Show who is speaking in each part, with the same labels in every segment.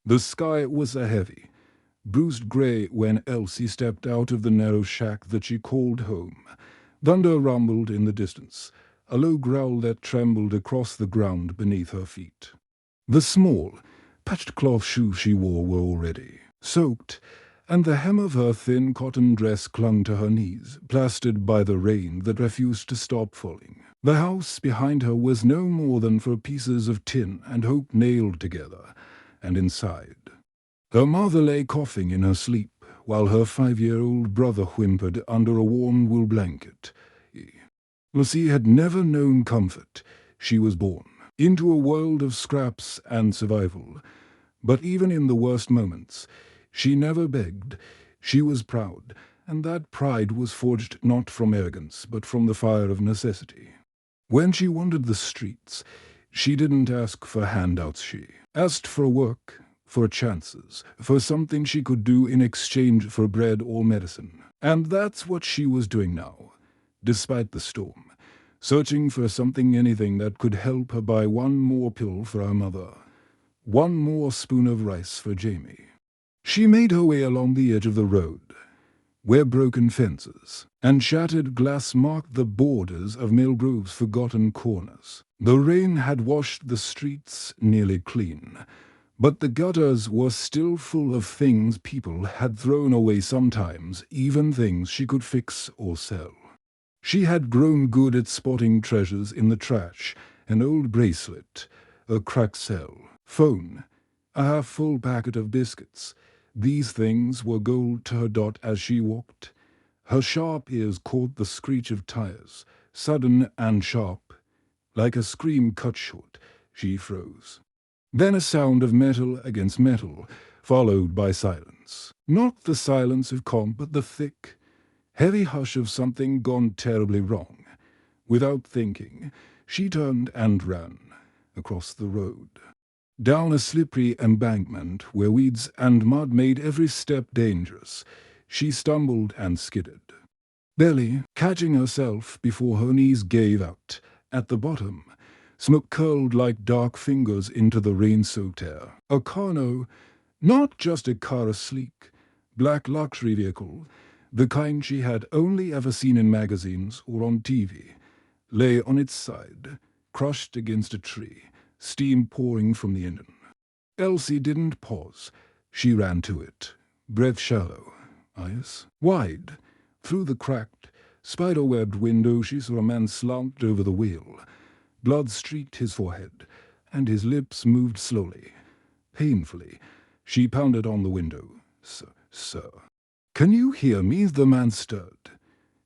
Speaker 1: The sky was a heavy, bruised grey when Elsie stepped out of the narrow shack that she called home. Thunder rumbled in the distance, a low growl that trembled across the ground beneath her feet. The small, patched cloth shoes she wore were already soaked, and the hem of her thin cotton dress clung to her knees, plastered by the rain that refused to stop falling. The house behind her was no more than 4 pieces of tin and hope nailed together, and inside, her mother lay coughing in her sleep, while her 5-year-old brother whimpered under a warm wool blanket. Elsie had never known comfort. She was born into a world of scraps and survival. But even in the worst moments, she never begged. She was proud, and that pride was forged not from arrogance, but from the fire of necessity. When she wandered the streets, she didn't ask for handouts. She asked for work, for chances, for something she could do in exchange for bread or medicine. And that's what she was doing now, despite the storm, searching for anything that could help her buy one more pill for her mother, one more spoon of rice for Jamie. She made her way along the edge of the road, where broken fences and shattered glass marked the borders of Millgrove's forgotten corners. The rain had washed the streets nearly clean, but the gutters were still full of things people had thrown away sometimes, even things she could fix or sell. She had grown good at spotting treasures in the trash: an old bracelet, a cracked cell, phone, a half-full packet of biscuits. These things were gold to her dot as she walked. Her sharp ears caught the screech of tires, sudden and sharp. Like a scream cut short, she froze. Then a sound of metal against metal, followed by silence. Not the silence of calm, but the thick, heavy hush of something gone terribly wrong. Without thinking, she turned and ran across the road, down a slippery embankment where weeds and mud made every step dangerous. She stumbled and skidded, barely catching herself before her knees gave out. At the bottom, smoke curled like dark fingers into the rain-soaked air. A Carno, not just a car, a sleek, black luxury vehicle, the kind she had only ever seen in magazines or on TV, lay on its side, crushed against a tree, steam pouring from the engine. Elsie didn't pause. She ran to it, breath shallow, eyes wide. Through the cracked, spider-webbed window she saw a man slouched over the wheel. Blood streaked his forehead, and his lips moved slowly, painfully. She pounded on the window. Sir. Can you hear me?" The man stirred.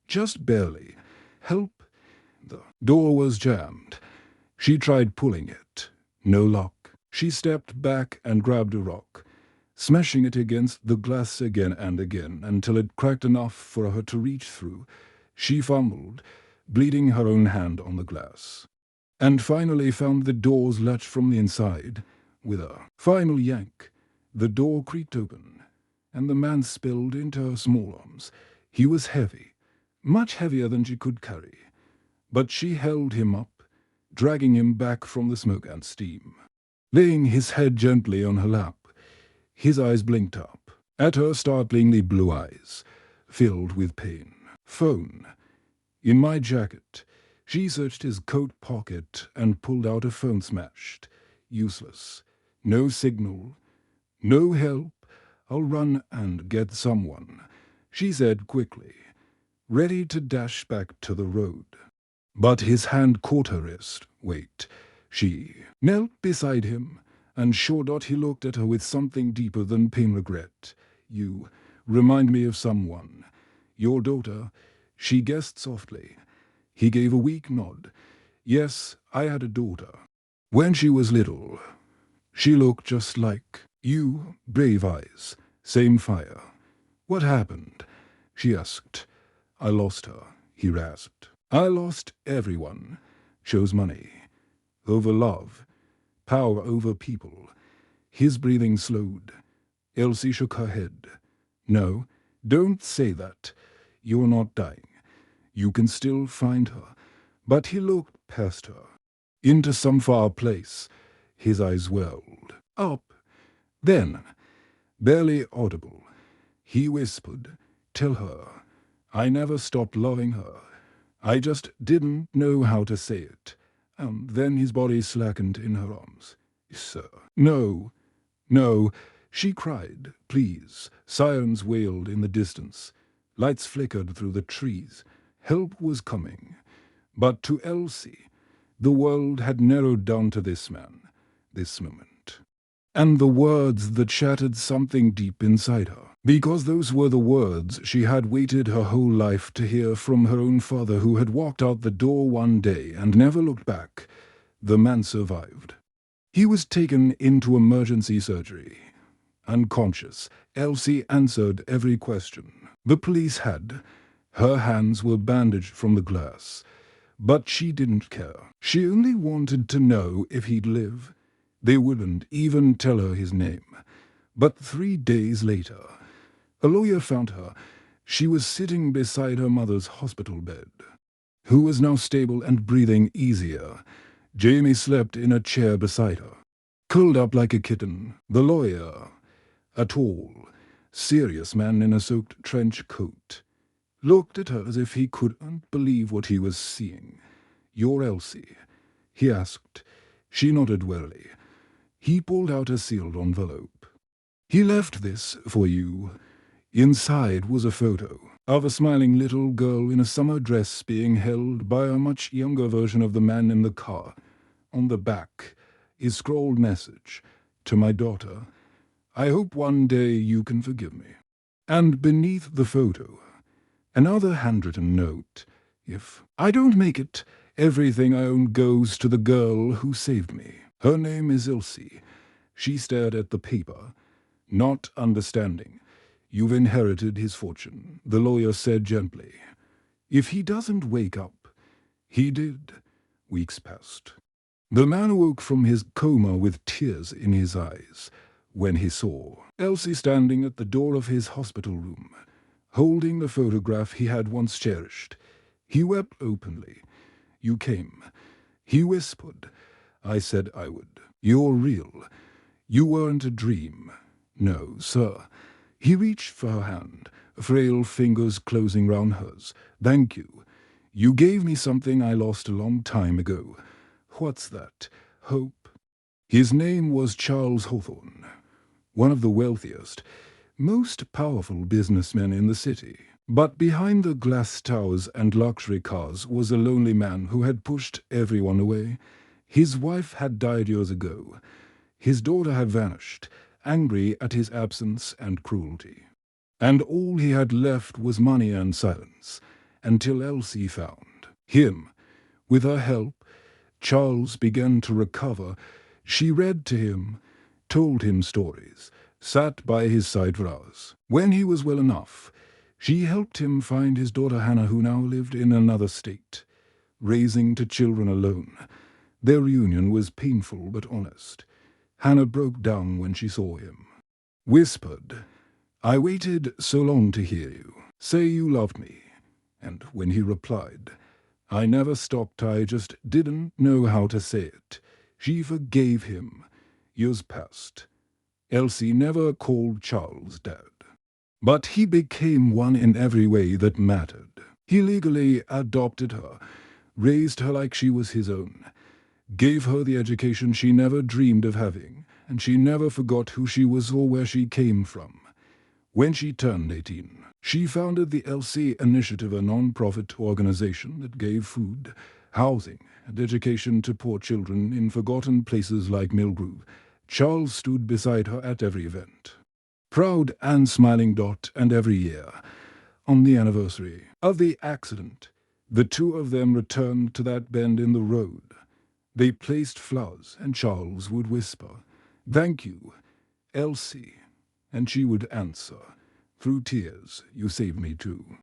Speaker 1: Just barely. "Help." The door was jammed. She tried pulling it. No luck. She stepped back and grabbed a rock, smashing it against the glass again and again until it cracked enough for her to reach through. She fumbled, bleeding her own hand on the glass, and finally found the door's latch from the inside. With a final yank, the door creaked open, and the man spilled into her small arms. He was heavy, much heavier than she could carry, but she held him up, dragging him back from the smoke and steam. Laying his head gently on her lap, his eyes blinked up at her startlingly blue eyes, filled with pain. "Phone." In my jacket. She searched his coat pocket and pulled out a phone smashed. Useless. No signal. No help. "I'll run and get someone," she said quickly, ready to dash back to the road. But his hand caught her wrist. "Wait." She knelt beside him, and sure dot he looked at her with something deeper than pain regret. "You remind me of someone. Your daughter." She guessed softly. He gave a weak nod. "Yes, I had a daughter. When she was little. She looked just like you, brave eyes, same fire." "What happened?" she asked. "I lost her," he rasped. "I lost everyone. Chose money. Over love. Power over people." His breathing slowed. Elsie shook her head. "No, don't say that. You're not dying. You can still find her." But he looked past her, into some far place. His eyes welled up, Then, barely audible, he whispered, "Tell her, I never stopped loving her. I just didn't know how to say it." And then his body slackened in her arms. "Sir." "No, no," she cried. "Please." Sirens wailed in the distance. Lights flickered through the trees. Help was coming. But to Elsie, the world had narrowed down to this man, this moment. And the words that shattered something deep inside her. Because those were the words she had waited her whole life to hear from her own father, who had walked out the door one day and never looked back. The man survived. He was taken into emergency surgery. Unconscious, Elsie answered every question the police had. Her hands were bandaged from the glass. But she didn't care. She only wanted to know if he'd live. They wouldn't even tell her his name. But 3 days later, a lawyer found her. She was sitting beside her mother's hospital bed, who was now stable and breathing easier. Jamie slept in a chair beside her, curled up like a kitten. The lawyer, a tall, serious man in a soaked trench coat, looked at her as if he couldn't believe what he was seeing. "You're Elsie?" he asked. She nodded wearily. He pulled out a sealed envelope. "He left this for you." Inside was a photo of a smiling little girl in a summer dress being held by a much younger version of the man in the car. On the back is scrawled message, "To my daughter, I hope one day you can forgive me." And beneath the photo, another handwritten note, "If I don't make it, everything I own goes to the girl who saved me. Her name is Elsie." She stared at the paper, not understanding. "You've inherited his fortune," the lawyer said gently. "If he doesn't wake up." He did. Weeks passed. The man awoke from his coma with tears in his eyes when he saw Elsie standing at the door of his hospital room, holding the photograph he had once cherished. He wept openly. "You came," he whispered. "I said I would. You're real. You weren't a dream." "No, sir." He reached for her hand, frail fingers closing round hers. "Thank you. You gave me something I lost a long time ago." "What's that?" "Hope." His name was Charles Hawthorne, one of the wealthiest, most powerful businessmen in the city. But behind the glass towers and luxury cars was a lonely man who had pushed everyone away. His wife had died years ago. His daughter had vanished, angry at his absence and cruelty. And all he had left was money and silence, until Elsie found him. With her help, Charles began to recover. She read to him, told him stories, sat by his side for hours. When he was well enough, she helped him find his daughter Hannah, who now lived in another state, raising 2 children alone. Their reunion was painful but honest. Hannah broke down when she saw him. Whispered, "I waited so long to hear you say you loved me." And when he replied, "I never stopped, I just didn't know how to say it," she forgave him. Years passed. Elsie never called Charles dad. But he became one in every way that mattered. He legally adopted her, raised her like she was his own, gave her the education she never dreamed of having, and she never forgot who she was or where she came from. When she turned 18, she founded the Elsie Initiative, a non-profit organization that gave food, housing, and education to poor children in forgotten places like Millgrove. Charles stood beside her at every event, proud and smiling. And every year, on the anniversary of the accident, the two of them returned to that bend in the road. They placed flowers, and Charles would whisper, "Thank you, Elsie," and she would answer, through tears, "You saved me too."